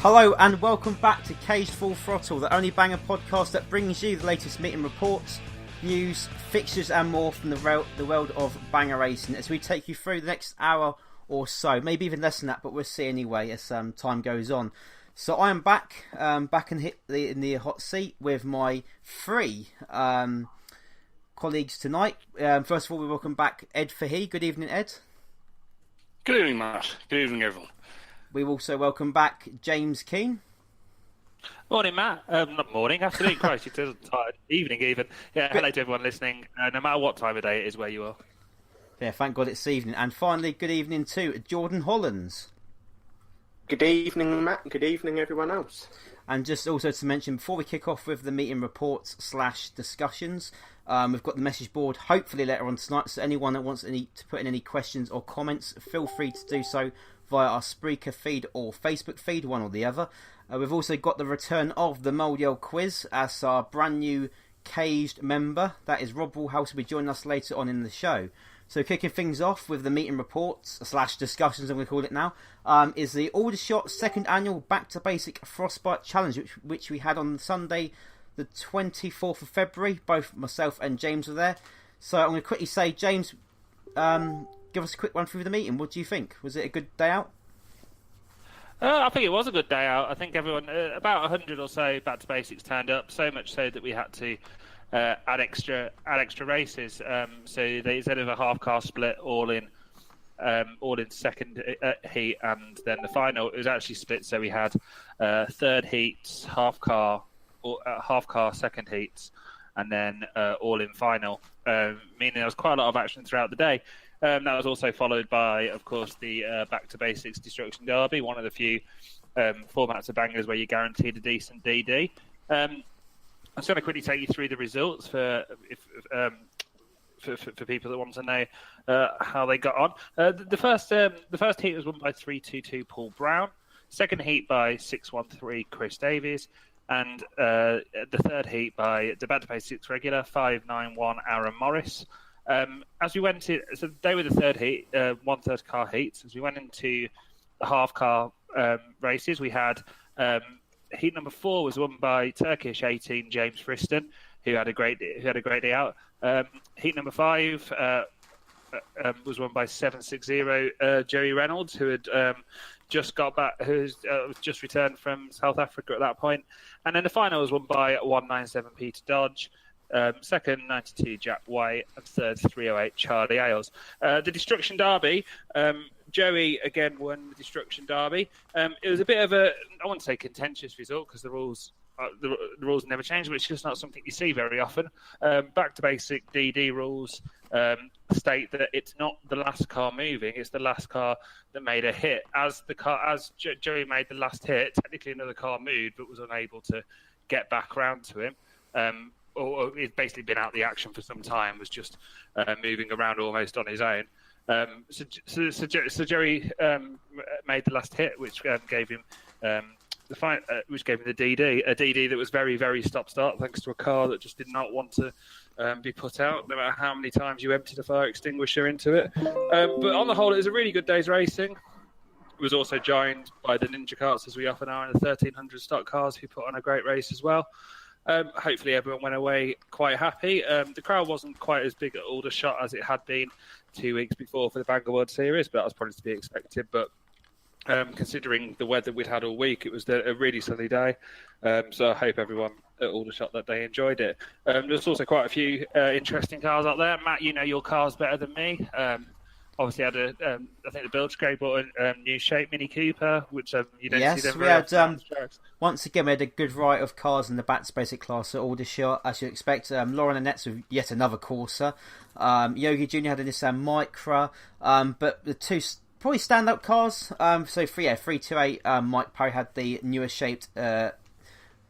Hello and welcome back to Caged Full Throttle, the only banger podcast that brings you the latest meeting reports, news, fixtures and more from the world of banger racing as we take you through the next hour or so, maybe even less than that, but we'll see anyway as time goes on. So I am back in the hot seat with my three colleagues tonight. First of all, we welcome back Ed Fahey. Good evening, Ed. Good evening, Matt. Good evening, everyone. We also welcome back James Keane. Morning, Matt. Not morning, afternoon. Christ, it's tired. Evening, even. Yeah, hello to everyone listening. No matter what time of day it is where you are. Yeah, thank God it's evening. And finally, good evening to Jordan Hollands. Good evening, Matt. Good evening, everyone else. And just also to mention, before we kick off with the meeting reports / discussions, we've got the message board hopefully later on tonight. So anyone that wants to put in any questions or comments, feel free to do so via our Spreaker feed or Facebook feed, one or the other. We've also got the return of the Moldiel quiz as our brand new caged member. That is Rob Woolhouse, will be joining us later on in the show. So kicking things off with the meeting reports / discussions, I'm going to call it now, is the Aldershot second annual Back to Basic Frostbite Challenge, which we had on Sunday the 24th of February. Both myself and James were there. So I'm going to quickly say, James, give us a quick run through the meeting. What do you think? Was it a good day out? I think it was a good day out. I think everyone, about 100 or so Back to Basics turned up, so much so that we had to add extra races. So they, instead of a half car split all in second heat and then the final, it was actually split. So we had third heats, half car second heats, and then all in final. Meaning there was quite a lot of action throughout the day. That was also followed by, of course, the Back to Basics Destruction Derby, one of the few formats of bangers where you're guaranteed a decent DD. I'm just going to quickly take you through the results for people that want to know how they got on. The first heat was won by 322 Paul Brown. Second heat by 613 Chris Davies. And the third heat by the Back to Basics regular 591 Aaron Morris. As we went to, so they were the third heat, 1/3 car heats. As we went into the half car races, we had heat number 4 was won by Turkish 18 James Friston, who had a great day out. Heat number 5 was won by 760 Jerry Reynolds, who had just got back, who's just returned from South Africa at that point. And then the final was won by 197 Peter Dodge. Second, 92 Jack White, and third, 308 Charlie Ailes. The Destruction Derby, Joey again won the Destruction Derby. It was a bit of a, I wouldn't say contentious result because the rules never change, but it's just not something you see very often. Back to Basic DD rules state that it's not the last car moving, it's the last car that made a hit. As Joey made the last hit, technically another car moved but was unable to get back around to him. Or he's basically been out the action for some time, was just moving around almost on his own. So Jerry made the last hit, which gave him the DD, a DD that was very, very stop-start, thanks to a car that just did not want to be put out, no matter how many times you emptied a fire extinguisher into it. But on the whole, it was a really good day's racing. It was also joined by the Ninja Karts, as we often are, in the 1300 stock cars, who put on a great race as well. Hopefully everyone went away quite happy. The crowd wasn't quite as big at Aldershot as it had been 2 weeks before for the Banger World Series, but that was probably to be expected. But considering the weather we'd had all week, it was a really sunny day. So I hope everyone at Aldershot that they enjoyed it. There's also quite a few interesting cars out there. Matt, you know your cars better than me. Obviously, had I think the Bilge Grey bought a new shape Mini Cooper, which you don't see them very often. Once again, we had a good variety of cars in the Back to Basic class at Aldershot, as you expect. Lauren Annette's with yet another Corsa. Yogi Jr. had a Nissan Micra, but the two probably standout cars. 328, Mike Perry had the newer shaped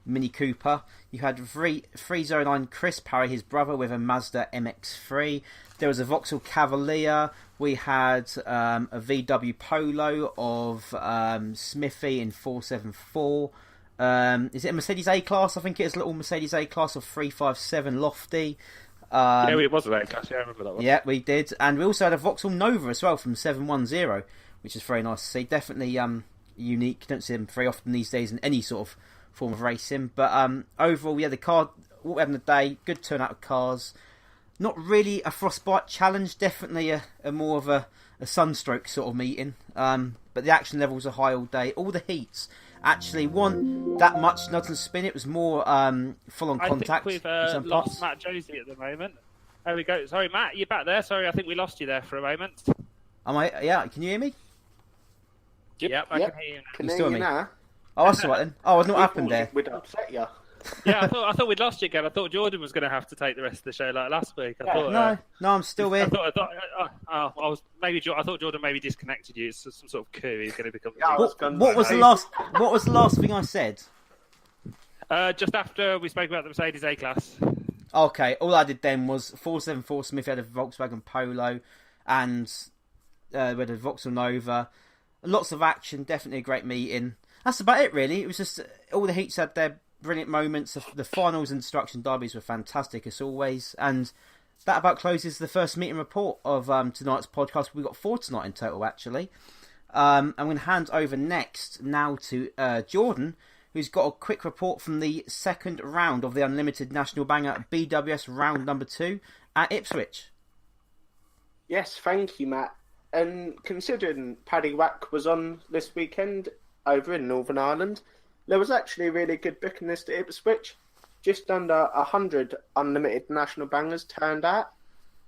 Mini Cooper. You had 309 Chris Parry, his brother, with a Mazda MX-3. There was a Vauxhall Cavalier. We had a VW Polo of Smithy in 474. Is it a Mercedes A-Class? I think it is a little Mercedes A-Class of 357 Lofty. Yeah, it was an A-Class. Yeah, I remember that one. Yeah, we did. And we also had a Vauxhall Nova as well from 710, which is very nice to see. Definitely unique. You don't see them very often these days in any sort of form of racing. But overall, the car, what we had in the day, good turnout of cars. Not really a frostbite challenge, definitely a more of a sunstroke sort of meeting. But the action levels are high all day. All the heats actually weren't that much nudge and spin. It was more full-on contact. I think we've lost Matt Josie at the moment. There we go. Sorry, Matt, you're back there. Sorry, I think we lost you there for a moment. Am I? Yeah, can you hear me? Yep, I can hear you now. Can You hear still you me? now? Oh, that's all right then. Oh, what's not happened there? We'd upset you. Yeah, I thought we'd lost you again. I thought Jordan was going to have to take the rest of the show like last week. I thought, No, I'm still here. I thought Jordan maybe disconnected you. It's some sort of coup. He's going to become. Yeah, What was the last thing I said? Just after we spoke about the Mercedes A-Class. Okay, all I did then was 474 Smith had a Volkswagen Polo, and we had a Vauxhall Nova. Lots of action, definitely a great meeting. That's about it, really. It was just all the heats had their brilliant moments. The finals and destruction derbies were fantastic as always, and that about closes the first meeting report of tonight's podcast. We've got 4 tonight in total, actually. I'm going to hand over next now to Jordan, who's got a quick report from the second round of the Unlimited National Banger BWS round number 2 at Ipswich. Yes, thank you, Matt. And considering Paddy Wack was on this weekend over in Northern Ireland, there was actually a really good booking list at Ipswich. Just under 100 Unlimited National Bangers turned out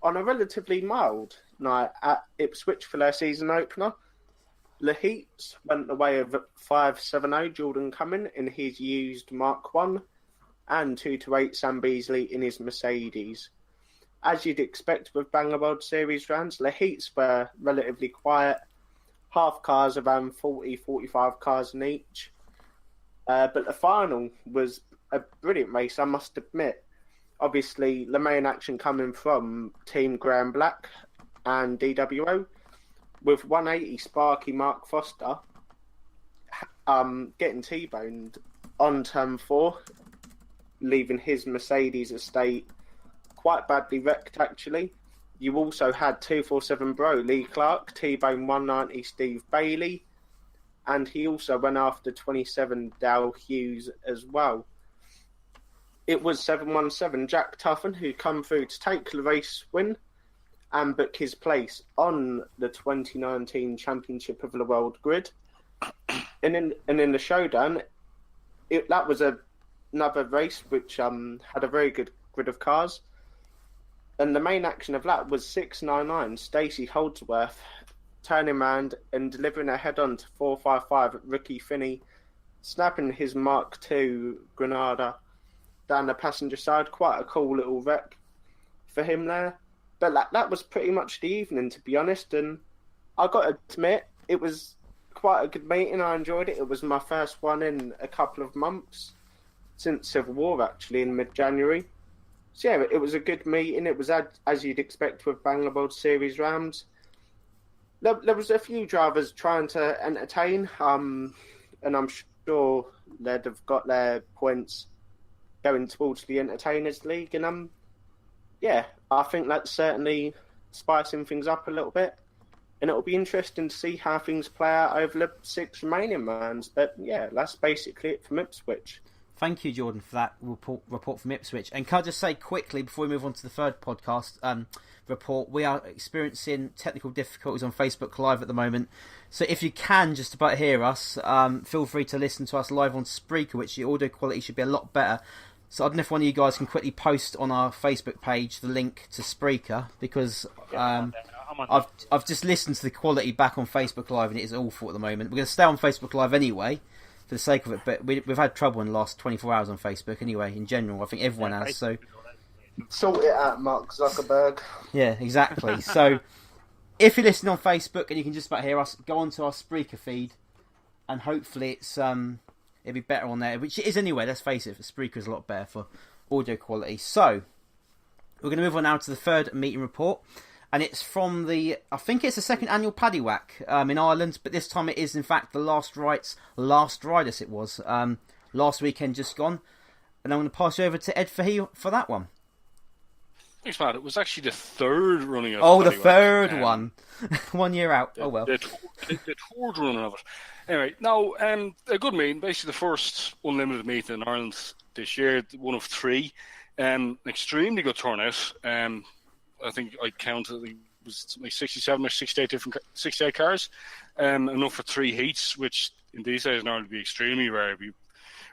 on a relatively mild night at Ipswich for their season opener. The Heats went the way of 570 Jordan Cumming in his used Mark 1 and 228 Sam Beasley in his Mercedes. As you'd expect with Banger World Series rounds, the Heats were relatively quiet. Half cars, around 40-45 cars in each. But the final was a brilliant race, I must admit. Obviously, the main action coming from Team Graham Black and DWO, with 180 Sparky Mark Foster getting T-boned on turn 4, leaving his Mercedes estate quite badly wrecked, actually. You also had 247 Bro Lee Clark T-bone 190 Steve Bailey, and he also went after 27 Dale Hughes as well. It was 717 Jack Tuffin who come through to take the race win and book his place on the 2019 Championship of the World grid. And in the showdown, that was another race which had a very good grid of cars. And the main action of that was 699 Stacey Holdsworth turning around and delivering a head-on to 455 Ricky Finney, snapping his Mark II Granada down the passenger side. Quite a cool little wreck for him there. But that was pretty much the evening, to be honest. And I got to admit, it was quite a good meeting. I enjoyed it. It was my first one in a couple of months, since Civil War, actually, in mid-January. So yeah, it was a good meeting. It was as you'd expect with Banger World Series rounds. There was a few drivers trying to entertain, and I'm sure they'd have got their points going towards the Entertainers League. And yeah, I think that's certainly spicing things up a little bit. And it'll be interesting to see how things play out over the 6 remaining rounds. But yeah, that's basically it from Ipswich. Thank you, Jordan, for that report from Ipswich. And can I just say quickly, before we move on to the third podcast report, we are experiencing technical difficulties on Facebook Live at the moment. So if you can just about hear us, feel free to listen to us live on Spreaker, which the audio quality should be a lot better. So I don't know if one of you guys can quickly post on our Facebook page the link to Spreaker, because I've just listened to the quality back on Facebook Live and it is awful at the moment. We're going to stay on Facebook Live anyway, for the sake of it, but we've had trouble in the last 24 hours on Facebook anyway, in general. I think everyone has, so... Sort it out, Mark Zuckerberg. Yeah, exactly. So, if you're listening on Facebook and you can just about hear us, go onto our Spreaker feed, and hopefully it'll be better on there, which it is anyway, let's face it, Spreaker's a lot better for audio quality. So, we're going to move on now to the third meeting report, and it's from I think it's the second annual Paddy Wack in Ireland, but this time it is in fact the Last Riders it was, last weekend just gone, and I'm going to pass you over to Ed Fahey for that one. Thanks, Matt. It was actually the third running of Oh, the Paddy third Whack. one. 1 year out. Oh, well. The third running of it. Anyway, now, a good meeting. Basically, the first unlimited meeting in Ireland this year, one of three. Extremely good turnout. I think I counted, it was like 67 or 68 cars. Enough for three heats, which in these days in Ireland would be extremely rare. It'd be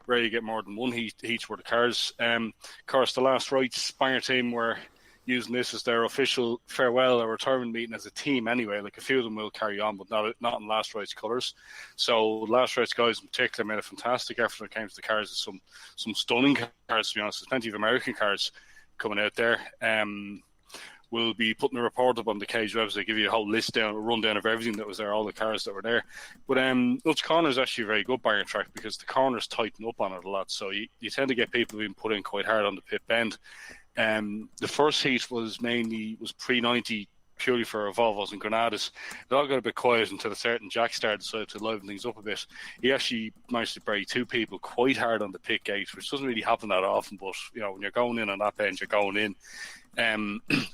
rare you get more than one heats worth of cars. Of course, the Last Rights Banger team were using this as their official farewell or retirement meeting as a team anyway. Like a few of them will carry on, but not in Last Rights colours. So Last Rights guys in particular made a fantastic effort when it came to the cars. There's some stunning cars, to be honest. There's plenty of American cars coming out there. We'll be putting a report up on the Cage website, give you a whole a rundown of everything that was there, all the cars that were there. But Lutz Corner is actually a very good banger track because the corners tighten up on it a lot. So you tend to get people being put in quite hard on the pit bend. The first heat was pre-90 purely for Volvos and Granadas. It all got a bit quiet until a certain Jack Star decided to liven things up a bit. He actually managed to bury two people quite hard on the pit gate, which doesn't really happen that often, but when you're going in on that bend, you're going in.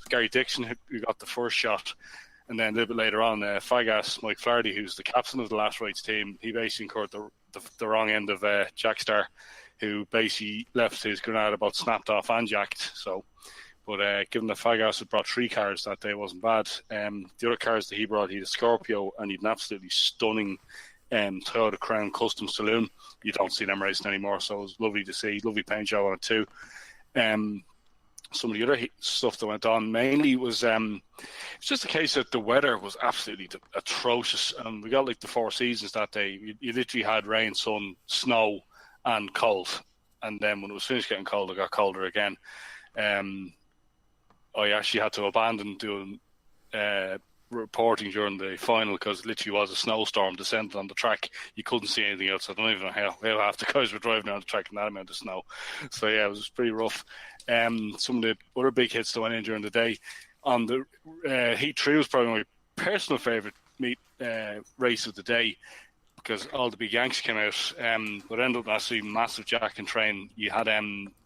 Gary Dixon, who got the first shot, and then a little bit later on, Fagas Mike Flaherty, who's the captain of the Last Rights team, he basically incurred the wrong end of Jack Star, who basically left his Granada both snapped off and jacked. But given that Fagas had brought three cars that day, it wasn't bad. The other cars that he brought, he had a Scorpio and he had an absolutely stunning Toyota Crown Custom Saloon. You don't see them racing anymore, so it was lovely to see. Lovely paint job on it too. Some of the other stuff that went on mainly was it's just a case that the weather was absolutely atrocious. And we got like the Four Seasons that day. You literally had rain, sun, snow, and cold. And then when it was finished getting cold, it got colder again. I actually had to abandon doing reporting during the final because it literally was a snowstorm descended on the track. You couldn't see anything else. I don't even know how half the guys were driving around the track in that amount of snow. So yeah, it was pretty rough. Some of the other big hits that went in during the day on the Heat 3 was probably my personal favourite race of the day because all the big Yanks came out. But ended up actually massive jack and train. You had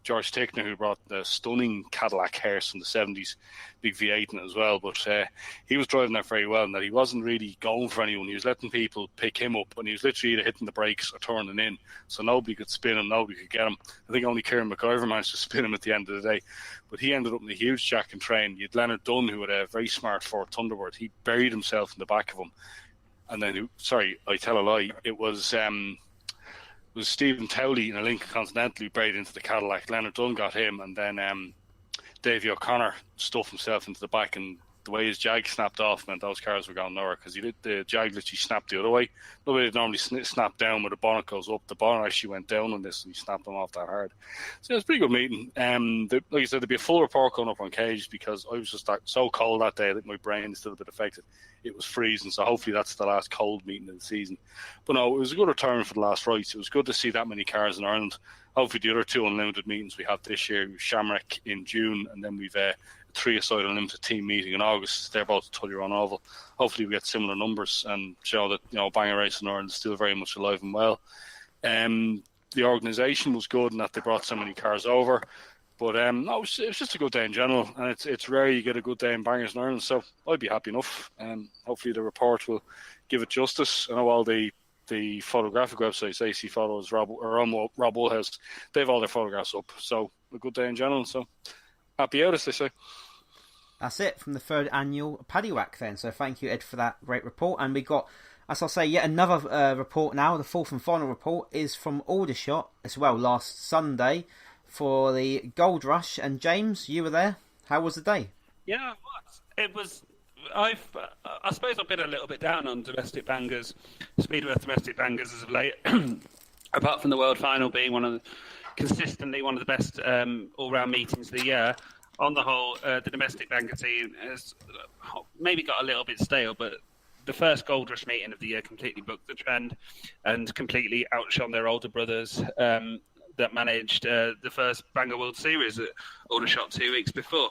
George Tickner, who brought the stunning Cadillac hearse from the 70s, big V8 in it as well. But he was driving that very well, and that he wasn't really going for anyone. He was letting people pick him up, and he was literally either hitting the brakes or turning in. So nobody could spin him, nobody could get him. I think only Kieran McIver managed to spin him at the end of the day. But he ended up in a huge jack and train. You had Leonard Dunn, who had a very smart Ford Thunderbird. He buried himself in the back of him. And then, sorry, I tell a lie. It was Stephen Towley in a Lincoln Continental who buried into the Cadillac. Leonard Dunn got him, and then Davey O'Connor stuffed himself into the back. And the way his Jag snapped off meant those cars were going nowhere because the Jag literally snapped the other way. The way it normally snap down where the bonnet goes up, the bonnet actually went down on this and he snapped them off that hard. So it was a pretty good meeting. Like I said, there'd be a full report going up on Cage because I was just so cold that day that my brain is still a bit affected. It was freezing, so hopefully that's the last cold meeting of the season. But no, it was a good return for the Last Rights. It was good to see that many cars in Ireland. Hopefully the other two unlimited meetings we have this year, Shamrock in June, and then we've a three-a-side unlimited team meeting in August. They're both at Tullyron Oval. Hopefully we get similar numbers and show that banger race in Ireland is still very much alive and well. The organisation was good in that they brought so many cars over. But no, it was just a good day in general, and it's rare you get a good day in bangers in Ireland, so I'd be happy enough. Hopefully the report will give it justice. I know all the photographic websites, AC Photos, Rob Woolhouse, they have all their photographs up. So a good day in general, so happy out, as they say. That's it from the third annual Paddy Whack then. So thank you, Ed, for that great report. And we got, as I'll say, yet another report now. The fourth and final report is from Aldershot as well, last Sunday for the Gold Rush. And James, you were there. How was the day? Yeah, it was. I suppose I've been a little bit down on domestic bangers, Speedworth domestic bangers as of late. Apart from the World Final being consistently one of the best all-round meetings of the year. On the whole, the domestic banger team has maybe got a little bit stale, but the first Gold Rush meeting of the year completely booked the trend and completely outshone their older brothers that managed the first Banger World Series at Aldershot 2 weeks before.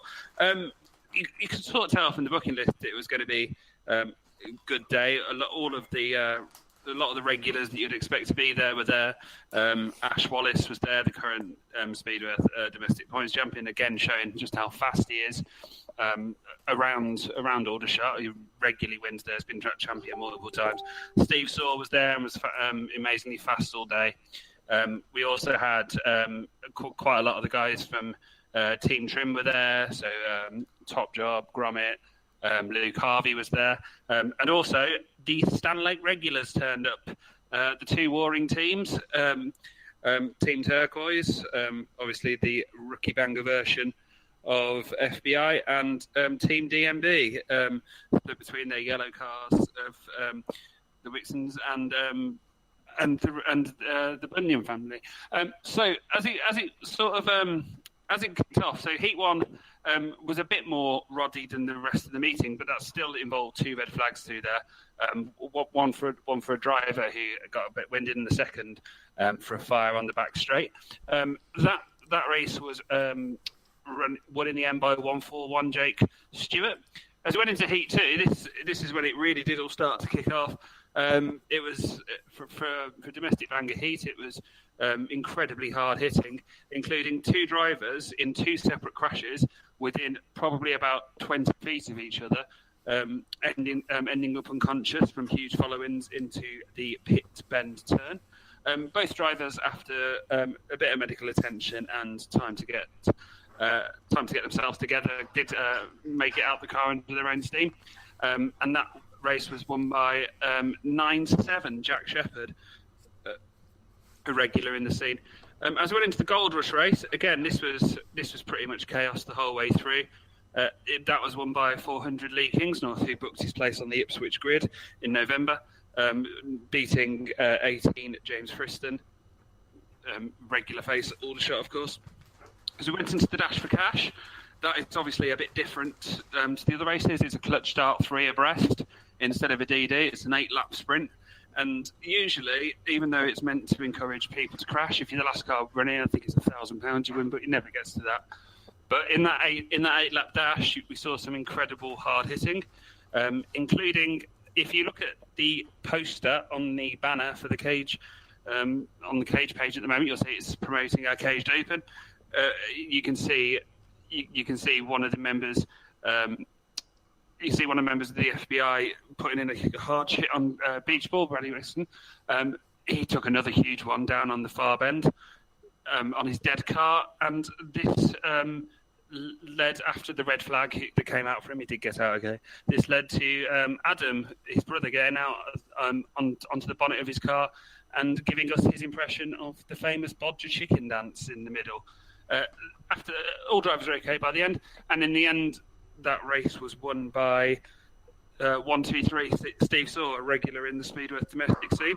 You could sort of tell from the booking list it was going to be a good day. All of the lot of the regulars that you'd expect to be there were there. Ash Wallace was there, the current Speedworth domestic points champion, again showing just how fast he is around Aldershot. He regularly wins there, has been track champion multiple times. Steve Saw was there and was amazingly fast all day. We also had quite a lot of the guys from Team Trim were there, so Top Job, Gromit, Luke Harvey was there, and also the Stanlake regulars turned up. The two warring teams, Team Turquoise, obviously the rookie banger version of FBI, and Team DMB, split between their yellow cars of the Wixons and the Bunyan family. So as it kicked off, so Heat 1 was a bit more roddy than the rest of the meeting, but that still involved two red flags through there. One for a driver who got a bit winded in the second for a fire on the back straight. That race was won in the end by 141 Jake Stewart. As we went into Heat 2, this is when it really did all start to kick off. It was for domestic banger heat. It was incredibly hard hitting, including two drivers in two separate crashes within probably about 20 feet of each other, ending up unconscious from huge follow-ins into the pit bend turn. Both drivers, after a bit of medical attention and time to get themselves together, did make it out the car under their own steam, and that race was won by 9-7 Jack Shepherd, a regular in the scene. As we went into the Gold Rush race, again, this was pretty much chaos the whole way through. That was won by 400 Lee Kingsnorth, who booked his place on the Ipswich grid in November, beating 18 James Friston, regular face at Aldershot, of course. As we went into the Dash for Cash, that is obviously a bit different to the other races. It's a clutch start 3 abreast instead of a DD. It's an 8-lap sprint. And usually, even though it's meant to encourage people to crash, if you're the last car running, I think it's £1,000 you win, but it never gets to that. But in that 8-lap dash, we saw some incredible hard hitting, including, if you look at the poster on the banner for the cage, on the cage page at the moment, you'll see it's promoting our Caged Open. You can see one of the members. You see one of the members of the FBI putting in a hard hit on beach ball, Bradley Wilson. He took another huge one down on the far bend on his dead car, and this led, after the red flag that came out for him, he did get out okay. This led to Adam, his brother, getting out onto the bonnet of his car and giving us his impression of the famous Bodger chicken dance in the middle. After all drivers were okay by the end, and in the end, that race was won by 123 Steve Saw, a regular in the Speedworth domestic scene.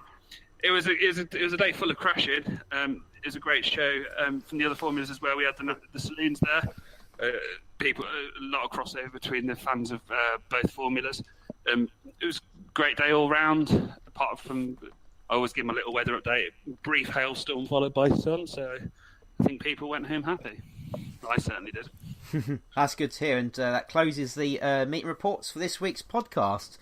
It was a day full of crashing. It was a great show from the other formulas as well. We had the saloons there. People, a lot of crossover between the fans of both formulas. It was a great day all round. Apart from, I always give my little weather update. Brief hailstorm followed by sun, so I think people went home happy. I certainly did. That's good to hear, and that closes the meeting reports for this week's podcast,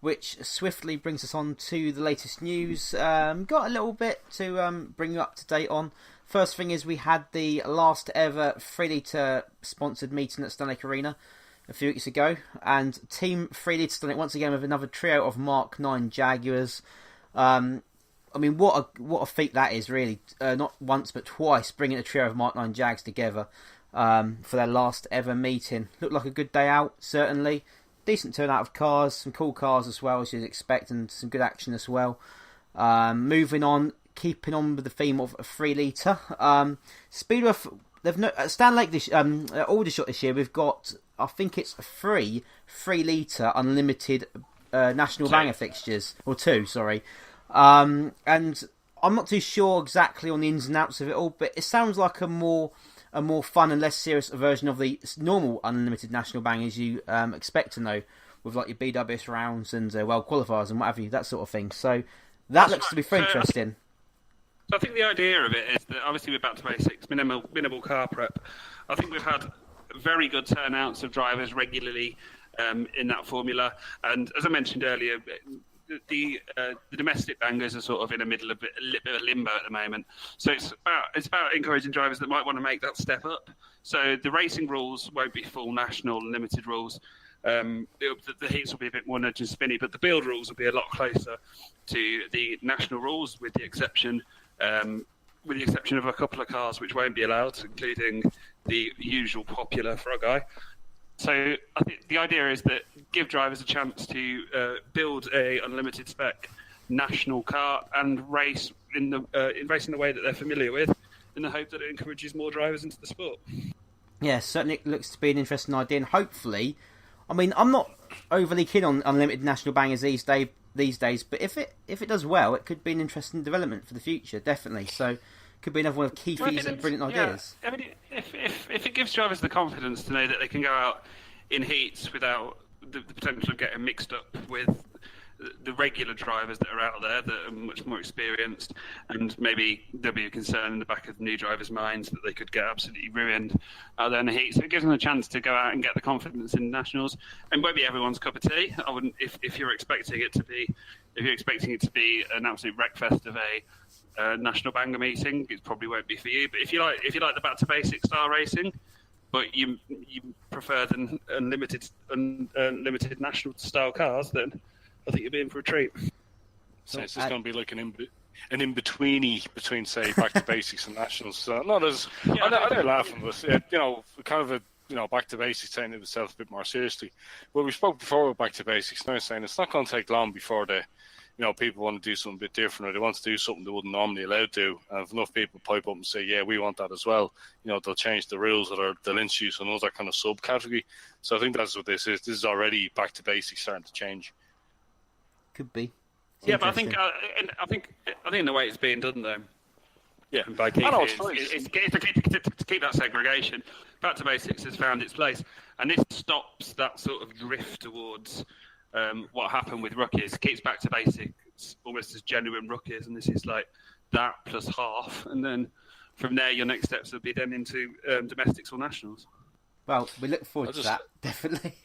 which swiftly brings us on to the latest news. Got a little bit to bring you up to date on. First thing is we had the last ever 3 litre sponsored meeting at Stanlake Arena a few weeks ago, and Team 3 litre Stanlake once again with another trio of Mark 9 Jaguars. I mean, what a feat that is, really. Not once but twice bringing a trio of Mark 9 Jags together for their last ever meeting. Looked like a good day out, certainly. Decent turnout of cars, some cool cars as well, as you'd expect, and some good action as well. Moving on, keeping on with the theme of a 3 litre. Speedworth, at Stanlake Aldershot this year, we've got, I think it's 3 litre unlimited national banger fixtures, or 2, sorry. And I'm not too sure exactly on the ins and outs of it all, but it sounds like a more fun and less serious version of the normal unlimited national bangers you expect to know, with like your BWS rounds and world qualifiers and what have you, that sort of thing. So that looks to be very interesting. So I think the idea of it is that obviously we're back to basics, minimal car prep. I think we've had very good turnouts of drivers regularly in that formula, and as I mentioned earlier, the domestic bangers are sort of in a little bit of limbo at the moment. So it's about encouraging drivers that might want to make that step up. So the racing rules won't be full national and limited rules. The heats will be a bit more nudge and spinny, but the build rules will be a lot closer to the national rules, with the exception of a couple of cars which won't be allowed, including the usual popular Frog Eye. So I think the idea is that give drivers a chance to build a unlimited spec national car and race in the way that they're familiar with, in the hope that it encourages more drivers into the sport. Yeah, certainly it looks to be an interesting idea, and hopefully, I mean, I'm not overly keen on unlimited national bangers these days, but if it does well, it could be an interesting development for the future, definitely. So, could be another one of Keith's brilliant ideas. I mean, if it gives drivers the confidence to know that they can go out in heats without the potential of getting mixed up with the regular drivers that are out there that are much more experienced, and maybe there'll be a concern in the back of new drivers' minds that they could get absolutely ruined out there in the heat. So it gives them a chance to go out and get the confidence in nationals. And it won't be everyone's cup of tea. I wouldn't, if you're expecting it to be an absolute wreckfest of a national banger meeting, it probably won't be for you. But if you like the back to basic style racing, but you prefer the unlimited national style cars, then I think you'll be in for a treat. So it's just going to be like an in-betweeny between, say, back to basics and nationals. So not as I know laughing, but kind of a back to basics taking itself a bit more seriously. Well, we spoke before about back to basics. Now saying it's not going to take long before people want to do something a bit different, or they want to do something they wouldn't normally allow to do. And if enough people pipe up and say, yeah, we want that as well, they'll change the rules, or they'll introduce another kind of subcategory. So I think that's what this is. This is already back to basics starting to change. Could be. Yeah, but I think the way it's being done, though, by Keith, is to keep that segregation. Back to basics has found its place, and this stops that sort of drift towards what happened with rookies. Keeps back to basics almost as genuine rookies, and this is like that plus half, and then from there your next steps will be then into domestics or nationals. Well, we look forward to that, definitely.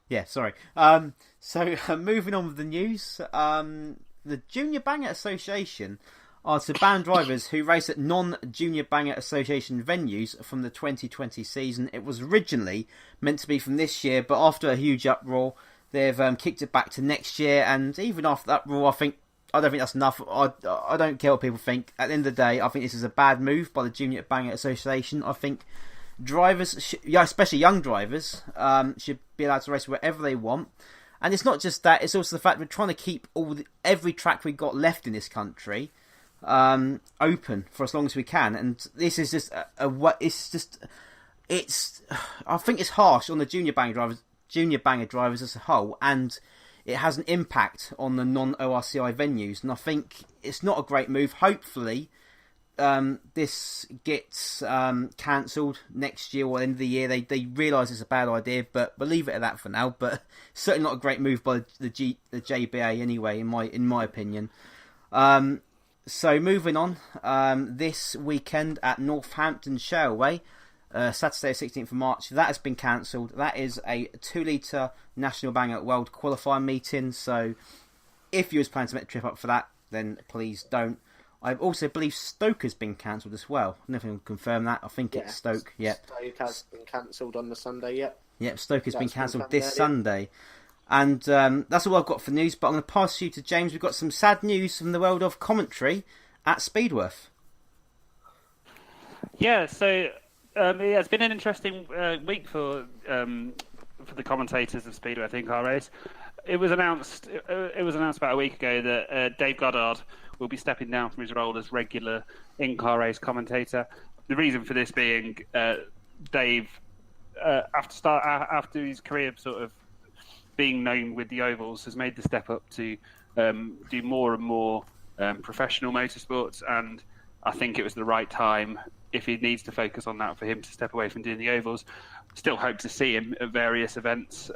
Yeah, sorry. So moving on with the news, the Junior Banger Association are to ban drivers who race at non-Junior Banger Association venues from the 2020 season. It was originally meant to be from this year, but after a huge uproar, they've kicked it back to next year. And even after that uproar, I don't think that's enough. I don't care what people think. At the end of the day, I think this is a bad move by the Junior Banger Association. I think drivers, especially young drivers, should be allowed to race wherever they want. And it's not just that; it's also the fact we're trying to keep every track we've got left in this country open for as long as we can. And this is just I think it's harsh on the junior banger drivers as a whole, and it has an impact on the non-ORCI venues. And I think it's not a great move. Hopefully, this gets cancelled next year or end of the year. They realise it's a bad idea, but we'll leave it at that for now. But certainly not a great move by the JBA anyway, in my opinion. So moving on, this weekend at Northampton Shaleway, Saturday 16th of March, that has been cancelled. That is a 2 litre National Banger World Qualifying meeting. So if you was planning to make the trip up for that, then please don't. I also believe Stoke has been cancelled as well. I don't know if I can confirm that. I think it's Stoke. Yeah, Stoke has been cancelled on the Sunday. Yep, Stoke has been cancelled this Sunday. And that's all I've got for news. But I'm going to pass you to James. We've got some sad news from the world of commentary at Speedworth. Yeah, so it's been an interesting week for the commentators of Speedworth in-car race. It was announced about a week ago that Dave Goddard will be stepping down from his role as regular in-car race commentator. The reason for this being Dave, after his career sort of being known with the ovals, has made the step up to do more and more professional motorsports, and I think it was the right time, if he needs to focus on that, for him to step away from doing the ovals. Still hope to see him at various events,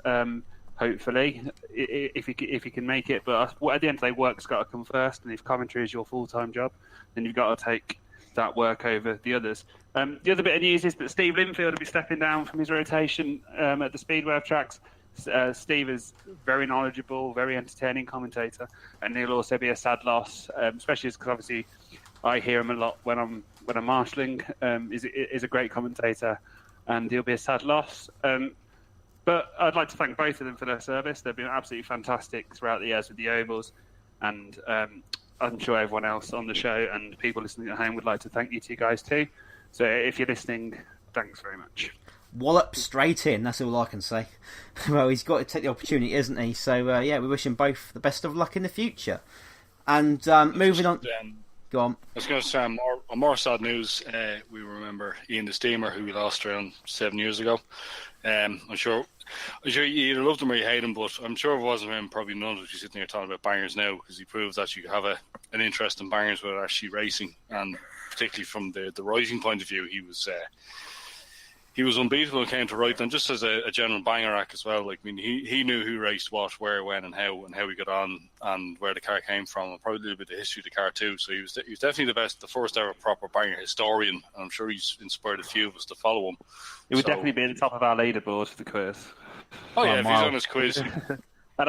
hopefully, if he can make it. But at the end of the day, work's got to come first, and if commentary is your full-time job, then you've got to take that work over the others. The other bit of news is that Steve Linfield will be stepping down from his rotation at the Speedworth tracks. Steve is very knowledgeable, very entertaining commentator, and he'll also be a sad loss, especially because obviously I hear him a lot when I'm marshalling. Is a great commentator, and he'll be a sad loss. But I'd like to thank both of them for their service. They've been absolutely fantastic throughout the years with the Ovals, and I'm sure everyone else on the show and people listening at home would like to thank you two guys too. So if you're listening, thanks very much. Wallop straight in, that's all I can say. Well, he's got to take the opportunity, isn't he? So, we wish him both the best of luck in the future. And moving on... Go on. I was going to say, on more sad news, we remember Ian the Steamer, who we lost around 7 years ago. I'm sure you either loved him or you hate him, but I'm sure if it wasn't for him, probably none of us are sitting here talking about bangers now, because he proves that you have an interest in bangers without actually racing, and particularly from the writing point of view, he was unbeatable when it came to writing, and just as a general banger act as well. Like, I mean, he knew who raced what, where, when, and how he got on, and where the car came from, and probably a little bit of the history of the car too. So he was definitely the first ever proper banger historian, and I'm sure he's inspired a few of us to follow him. He would definitely be at the top of our leaderboard for the quiz. Oh yeah, if he's on his quiz. I'd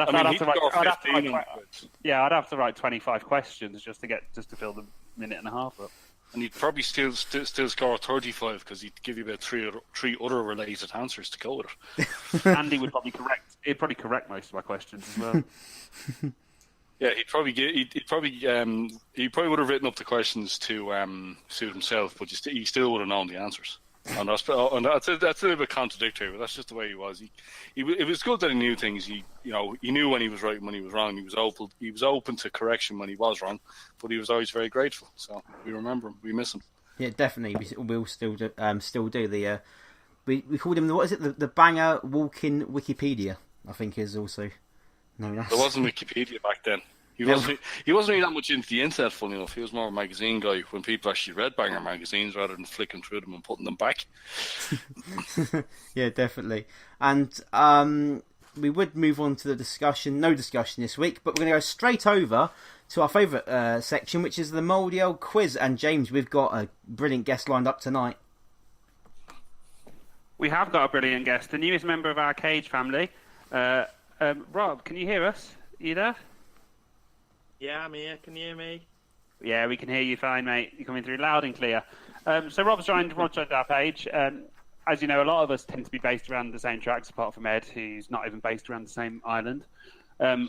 have to write 25 questions just to fill the minute and a half up. And he'd probably still score 35 because he'd give you about three other related answers to go with it. Andy would probably correct most of my questions as well. Yeah, he'd probably would have written up the questions to suit himself, but he still would have known the answers. And that's a little bit contradictory, but that's just the way he was. It was good that he knew things. He knew when he was right and when he was wrong. He was open to correction when he was wrong, but he was always very grateful. So we remember him. We miss him. Yeah, definitely. We'll still do the. We called him the banger walking Wikipedia. I think is also known as. There wasn't Wikipedia back then. He wasn't really that much into the internet, funny enough. He was more a magazine guy when people actually read banger magazines rather than flicking through them and putting them back. Yeah, definitely. And we would move on to the discussion. No discussion this week, but we're going to go straight over to our favourite section, which is the mouldy old quiz. And James, we've got a brilliant guest lined up tonight. We have got a brilliant guest, the newest member of our Cage family. Rob, can you hear us? Are you there? Yeah, I'm here. Can you hear me? Yeah, we can hear you fine, mate. You're coming through loud and clear. So Rob's joined our page. As you know, a lot of us tend to be based around the same tracks, apart from Ed, who's not even based around the same island. So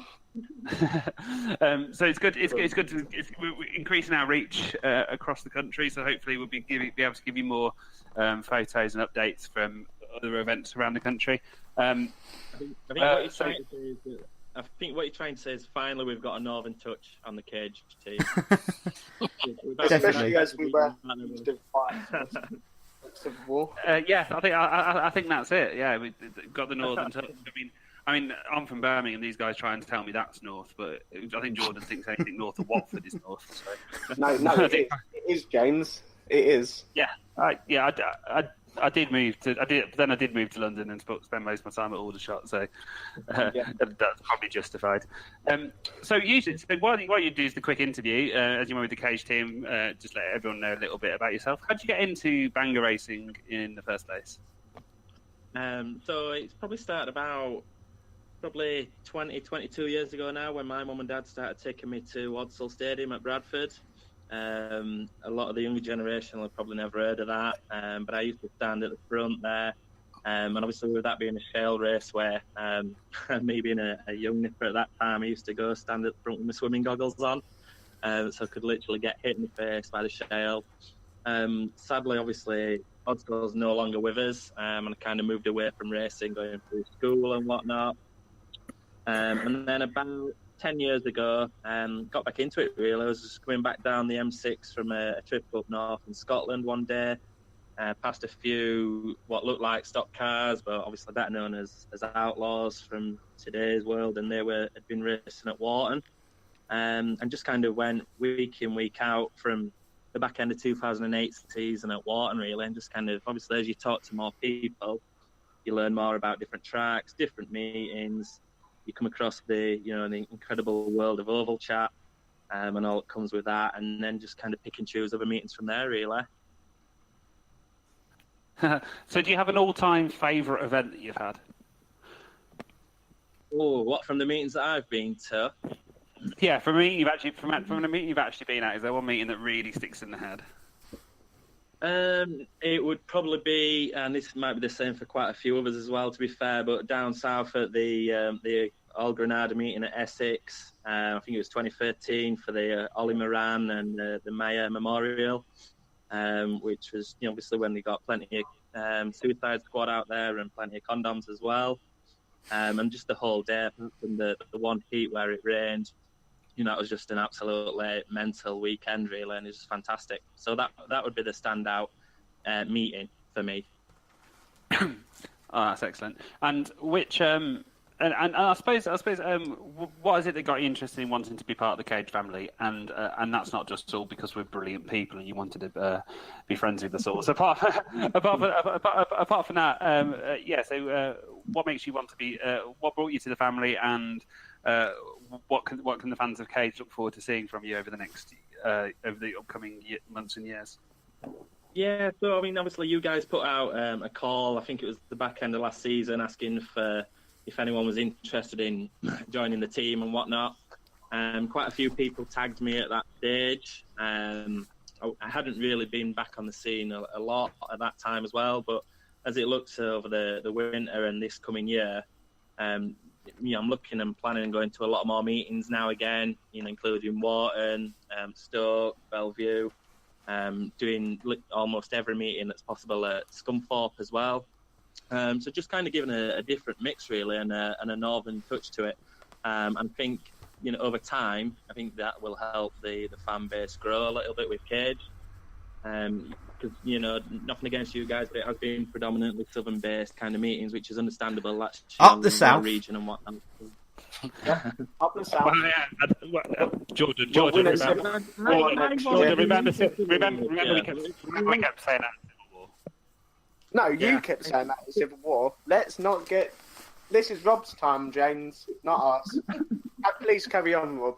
it's good. We're increasing our reach across the country. So hopefully we'll be able to give you more photos and updates from other events around the country. I think what you're trying to say is finally we've got a Northern touch on the Cage team. Especially as we were yeah, I think that's it. Yeah, we've got the Northern touch. I mean, I'm from Birmingham. These guys trying to tell me that's north, but I think Jordan thinks anything north of Watford is north. So. No, it is, James. It is. Yeah, I did move to London and spend most of my time at Aldershot, so that's probably justified. So what you do is the quick interview, as you went with the Cage team, just let everyone know a little bit about yourself. How did you get into banger racing in the first place? So it's probably started about 22 years ago now, when my mum and dad started taking me to Wadsall Stadium at Bradford. A lot of the younger generation will have probably never heard of that, but I used to stand at the front there, and obviously with that being a shale race where me being a young nipper at that time, I used to go stand at the front with my swimming goggles on, so I could literally get hit in the face by the shale. Sadly, obviously, Oddscore's no longer with us, and I kind of moved away from racing, going through school and whatnot, and then about 10 years ago, got back into it really. I was just coming back down the M6 from a trip up north in Scotland one day, past a few what looked like stock cars, but obviously better known as outlaws from today's world, and they had been racing at Wharton, and just kind of went week in, week out from the back end of 2008 season at Wharton really, and just kind of, obviously as you talk to more people, you learn more about different tracks, different meetings. You come across the incredible world of oval chat, and all that comes with that, and then just kind of pick and choose other meetings from there, really. So do you have an all-time favourite event that you've had? Oh, what from the meetings that I've been to? Yeah, from a meeting you've actually from the meeting you've actually been at, is there one meeting that really sticks in the head? It would probably be, and this might be the same for quite a few others as well, to be fair, but down south at the All Granada meeting at Essex, I think it was 2013 for the Ollie Moran and the Mayor Memorial, which was obviously when they got plenty of Suicide Squad out there and plenty of condoms as well, and just the whole day from the one heat where it rained. It was just an absolutely mental weekend, really, and it was just fantastic. So that would be the standout meeting for me. Oh, that's excellent. And which and I suppose what is it that got you interested in wanting to be part of the Cage family? And that's not just all because we're brilliant people and you wanted to be friends with us all. So apart from that, yeah. So what makes you want to be? What brought you to the family? And what can the fans of Cage look forward to seeing from you over the upcoming months and years? Yeah, so I mean, obviously you guys put out a call. I think it was the back end of last season, asking for if anyone was interested in joining the team and whatnot. Quite a few people tagged me at that stage. I hadn't really been back on the scene a lot at that time as well, but as it looks over the winter and this coming year, I'm looking and planning on going to a lot more meetings now again, including Wharton, Stoke, Bellevue, doing almost every meeting that's possible at Scunthorpe as well. So just kind of giving a different mix, really, and a northern touch to it. And think, over time, I think that will help the fan base grow a little bit with Cage. Because, nothing against you guys, but it has been predominantly southern-based kind of meetings, which is understandable. That's up the south region and whatnot. Yeah, up the south. Well, yeah, Jordan, remember we kept saying that. No, you kept saying that in Civil War. Let's not get... This is Rob's time, James, not ours. Please carry on, Rob.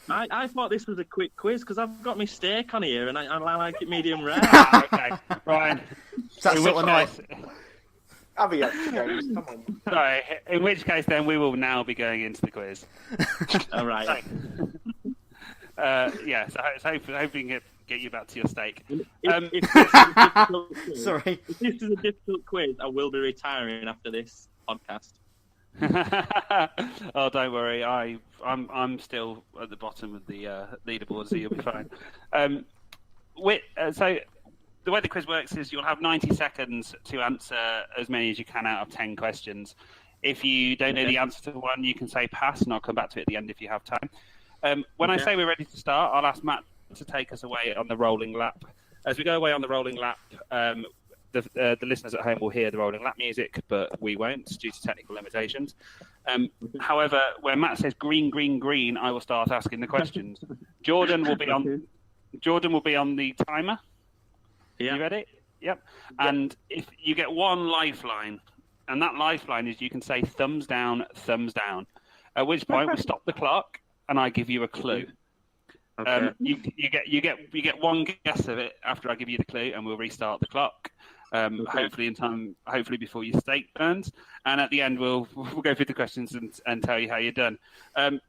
I thought this was a quick quiz because I've got my steak on here and I like it medium rare. Okay, Ryan. That's sort of nice. Have you, James? Come on. Sorry, in which case then we will now be going into the quiz. All right. Yeah, so hopefully we can get you back to your steak. Sorry. If this is a difficult quiz, I will be retiring after this podcast. Oh, don't worry. I'm still at the bottom of the leaderboard, so you'll be fine. So the way the quiz works is you'll have 90 seconds to answer as many as you can out of 10 questions. If you don't know the answer to one, you can say pass, and I'll come back to it at the end if you have time. When I say we're ready to start, I'll ask Matt to take us away on the rolling lap. As we go away on the rolling lap, the listeners at home will hear the rolling lap music, but we won't due to technical limitations. However, when Matt says green, green, green, I will start asking the questions. Jordan will be on the timer. Yeah. You ready? Yep. And if you get one lifeline, and that lifeline is you can say thumbs down, at which point we stop the clock and I give you a clue. Okay. You get one guess of it after I give you the clue, and we'll restart the clock. Hopefully in time, hopefully before your steak burns, and at the end we'll go through the questions and tell you how you're done.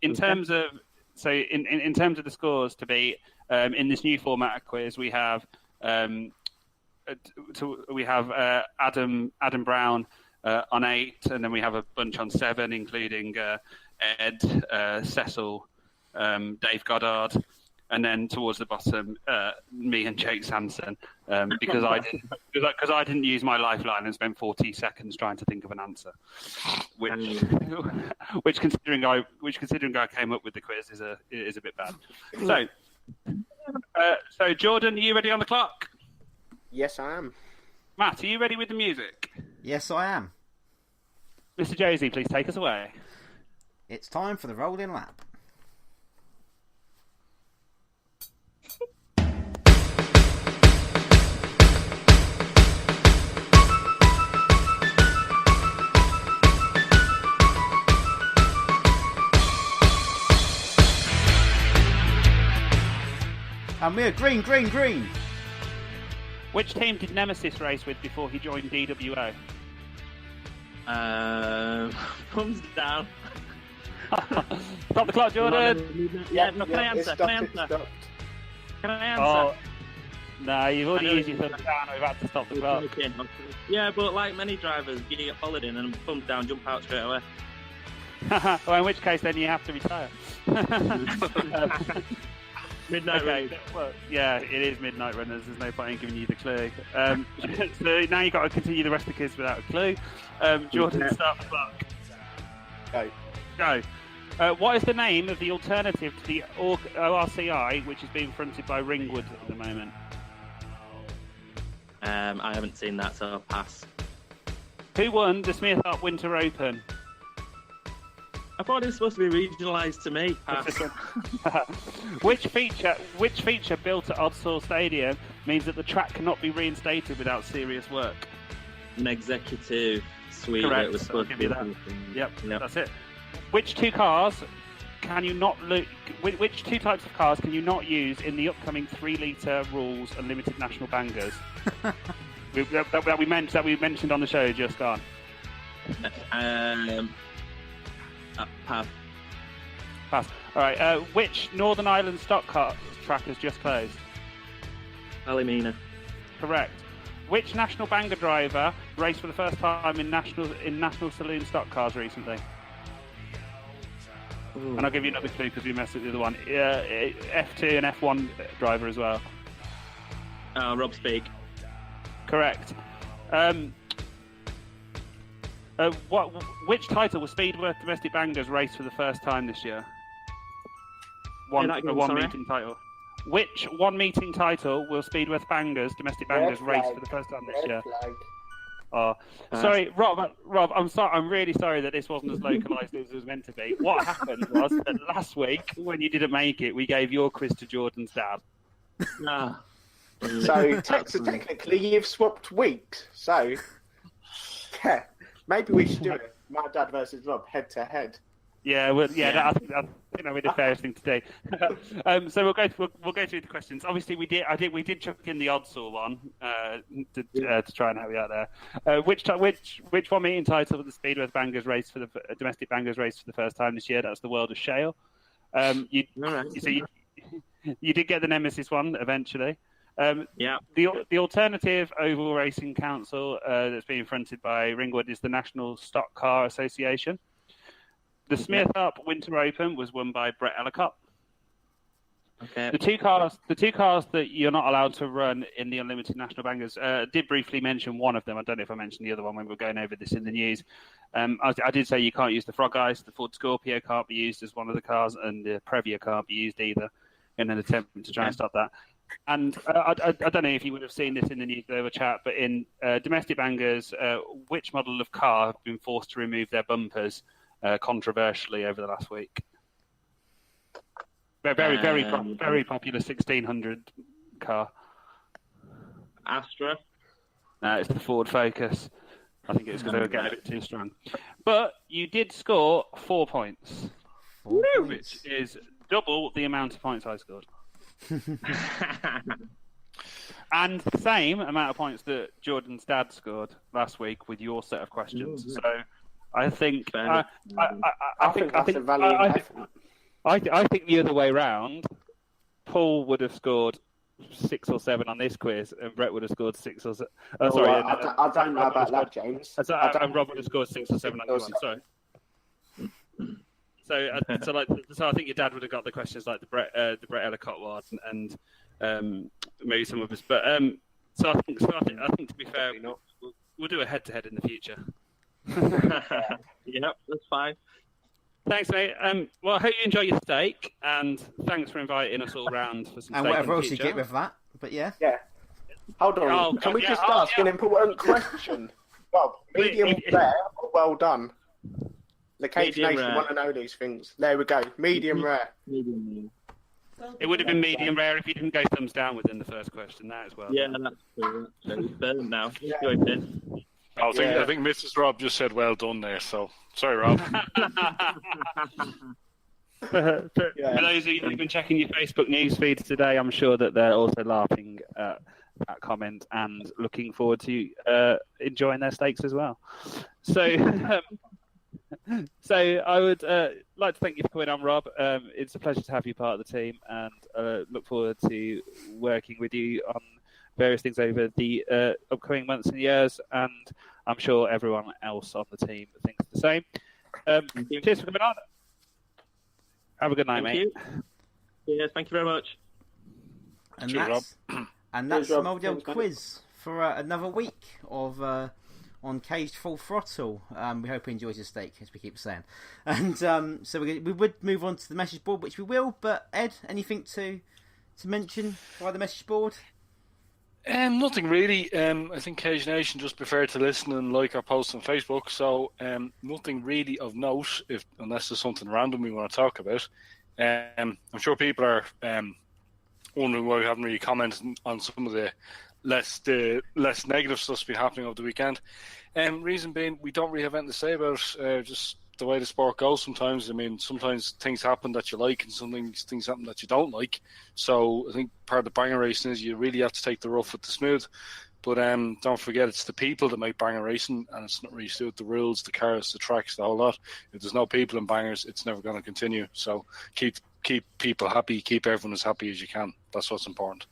In terms of the scores to be in this new format of quiz, we have Adam Brown on 8, and then we have a bunch on 7, including Ed, Cecil, Dave Goddard. And then towards the bottom, me and Jake Sanson, because I didn't use my lifeline and spent 40 seconds trying to think of an answer, which considering I came up with the quiz is a bit bad. So Jordan, are you ready on the clock? Yes, I am. Matt, are you ready with the music? Yes, I am. Mr. Josie, please take us away. It's time for the rolling lap. And we're green, green, green. Which team did Nemesis race with before he joined DWO? Thumbs down. Stop the clock, Jordan. Yeah, no, can I it's answer? stopped, Can I it's answer? stopped. Can I answer? Oh, no, you've I already know used your it's- thumb down. We've had to stop the clock. Okay. Yeah, but like many drivers, you get followed in and thumbs down, jump out straight away. Well, in which case, then you have to retire. Midnight Okay, Run. well, yeah, it is Midnight Runners. There's no point in giving you the clue. So now you've got to continue the rest of the quiz without a clue. Jordan, start the clock. Go. Go. What is the name of the alternative to the ORCI, which is being fronted by Ringwood at the moment? I haven't seen that, so I'll pass. Who won the Smith Up Winter Open? I thought it was supposed to be regionalised to me. Pass. Which feature built at Odsall Stadium means that the track cannot be reinstated without serious work? An executive suite. Correct. It was I'll supposed give to you be that. something. Yep, Yep. that's it. Which two cars can you not look? Which two types of cars can you not use in the upcoming 3-litre rules and limited national bangers? that we mentioned on the show just gone. Pass. Pass. All right. Which Northern Ireland stock car track has just closed? Alimina. Correct. Which national banger driver raced for the first time in national saloon stock cars recently? Ooh. And I'll give you another clue because we messed with the other one. F2 and F1 driver as well. Rob Speak. Correct. Which title was Speedworth Domestic Bangers raced for the first time this year? One sorry? meeting title. Which one meeting title will Speedworth Bangers Domestic Bangers race for the first time this year? Flag. Oh, sorry, Rob. I'm sorry. I'm really sorry that this wasn't as localised as it was meant to be. What happened was that last week, when you didn't make it, we gave your quiz to Jordan's dad. Ah. So technically, you've swapped weeks. So yeah, maybe we should do it. My dad versus Rob, head to head. Yeah, well, I think that would be the fairest thing to do. So we'll go through the questions. Obviously, we did chuck in the Odsall one to try and help you out there. Which one meeting title for the Speedworth Bangers race for the domestic Bangers race for the first time this year? That's the World of Shale. You did get the Nemesis one eventually. Yeah. The alternative Oval Racing Council that's being fronted by Ringwood is the National Stock Car Association. The Smith Up Winter Open was won by Brett Ellicott. Okay. The two cars that you're not allowed to run in the Unlimited National Bangers, did briefly mention one of them. I don't know if I mentioned the other one when we were going over this in the news. I did say you can't use the Frog Ice. The Ford Scorpio can't be used as one of the cars, and the Previa can't be used either in an attempt to try and stop that. And I don't know if you would have seen this in the news over chat, but in domestic bangers, which model of car have been forced to remove their bumpers controversially over the last week? Very popular 1600 car. Astra. No, it's the Ford Focus. I think it's because they were getting a bit too strong. But you did score 4 points, which is double the amount of points I scored. And the same amount of points that Jordan's dad scored last week with your set of questions. So I think I think that's a valiant effort. I think the other way round, Paul would have scored 6 or 7 on this quiz, and Brett would have scored 6 or 7. I don't know about that, James. And Rob would have scored 6 or 7 on this one. Sorry. So I think your dad would have got the questions like the Brett Ellicott one, and maybe some of us. But I think to be fair, we'll do a head-to-head in the future. Yep, that's fine. Thanks, mate. Well, I hope you enjoy your steak, and thanks for inviting us all round for some steak. And whatever in else the you future. get with that. But yeah. Yeah. Hold on. Oh, Can we yeah, just oh, ask yeah. an important question? Rob, medium rare or well done? The Cage Medium Nation rare. want to know these things. There we go. Medium rare. It would have been medium rare if you didn't go thumbs down within the first question. That as well. Yeah, that's true. It's burnt now. Go ahead. I think Mrs. Rob just said well done there, so sorry, Rob. For those of you who've been checking your Facebook news feeds today, I'm sure that they're also laughing at that comment and looking forward to enjoying their steaks as well. So So I would like to thank you for coming on, Rob. It's a pleasure to have you part of the team, and look forward to working with you on various things over the upcoming months and years. And I'm sure everyone else on the team thinks the same. Cheers for coming on. Have a good night, mate. Yeah, thank you very much. And Cheers, that's the Rob. Moldale Thanks, mate. quiz for another week of on Caged Full Throttle. We hope he enjoys his steak, as we keep saying. And so we would move on to the message board, which we will. But Ed, anything to mention via the message board? Nothing really. I think Cage Nation just prefer to listen and like our posts on Facebook. So nothing really of note, unless there's something random we want to talk about. I'm sure people are wondering why we haven't really commented on some of the less negative stuff's been happening over the weekend. Reason being, we don't really have anything to say about just the way the sport goes sometimes. I mean, sometimes things happen that you like and sometimes things happen that you don't like. So I think part of the banger racing is you really have to take the rough with the smooth. But don't forget, it's the people that make banger racing, and it's not really to do with the rules, the cars, the tracks, the whole lot. If there's no people in bangers, it's never going to continue. So keep people happy, keep everyone as happy as you can. That's what's important.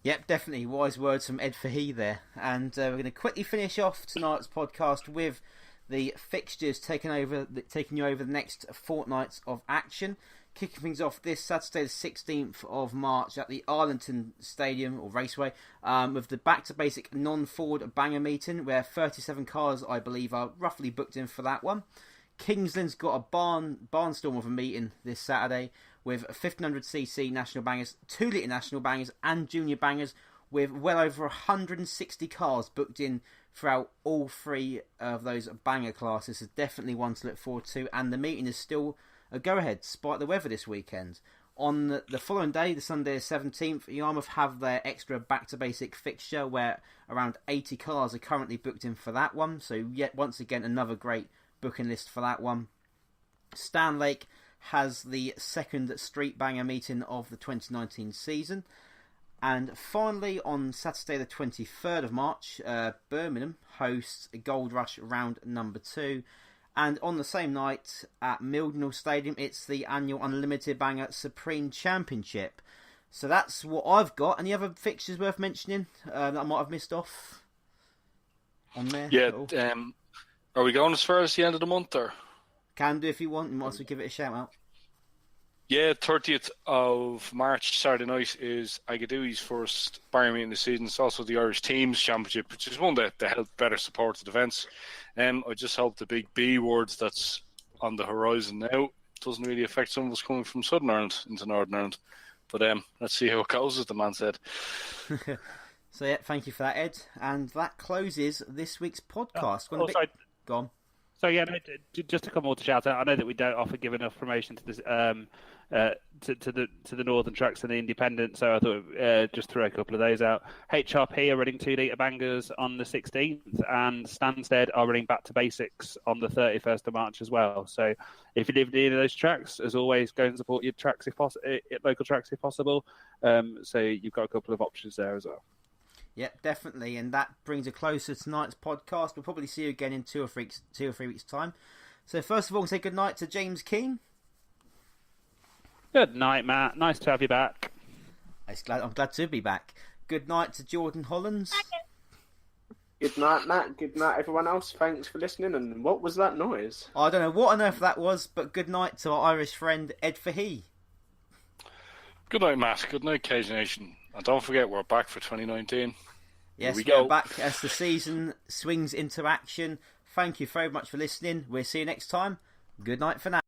Yep, definitely. Wise words from Ed Fahey there. And we're going to quickly finish off tonight's podcast with the fixtures taking you over the next fortnights of action. Kicking things off this Saturday, the 16th of March at the Arlington Stadium or Raceway, with the Back to Basic non-Ford banger meeting, where 37 cars, I believe, are roughly booked in for that one. Kingsland's got a barnstorm of a meeting this Saturday with 1500cc national bangers, 2 litre national bangers, and junior bangers, with well over 160 cars booked in throughout all 3 of those banger classes. Is definitely one to look forward to, and the meeting is still a go-ahead, despite the weather this weekend. On the following day, the Sunday the 17th, Yarmouth have their extra back-to-basic fixture, where around 80 cars are currently booked in for that one. So yet once again, another great booking list for that one. Stanlake has the second street banger meeting of the 2019 season. And finally, on Saturday the 23rd of March, Birmingham hosts Gold Rush round number 2. And on the same night at Mildenhall Stadium, it's the annual Unlimited Banger Supreme Championship. So that's what I've got. Any other fixtures worth mentioning that I might have missed off on there? Yeah, are we going as far as the end of the month, or? Can do if you want. You might as well give it a shout out. Yeah, 30th of March, Saturday night, is Agadui's first banger meeting of the season. It's also the Irish Teams Championship, which is one that help better supported events. I just hope the big B word that's on the horizon now doesn't really affect some of us coming from Southern Ireland into Northern Ireland. But let's see how it goes, as the man said. So yeah, thank you for that, Ed. And that closes this week's podcast. Go on. So yeah, no, just a couple more to shout out. I know that we don't often give enough promotion to this, to the Northern Tracks and the Independent, so I thought just throw a couple of those out. HRP are running 2 litre bangers on the 16th, and Stansted are running Back to Basics on the 31st of March as well. So if you live near those tracks, as always, go and support your tracks local tracks if possible. So you've got a couple of options there as well. Yeah, definitely, and that brings a close to tonight's podcast. We'll probably see you again in 2 or 3 weeks' time. So first of all, we'll say good night to James Keane. Good night, Matt. Nice to have you back. I'm glad to be back. Good night to Jordan Hollands. Good night, Matt. Good night, everyone else. Thanks for listening. And what was that noise? I don't know what on earth that was, but good night to our Irish friend Ed Fahey. Good night, Matt. Good night, Cage Nation. And don't forget, we're back for 2019. Yes, we go back as the season swings into action. Thank you very much for listening. We'll see you next time. Good night for now.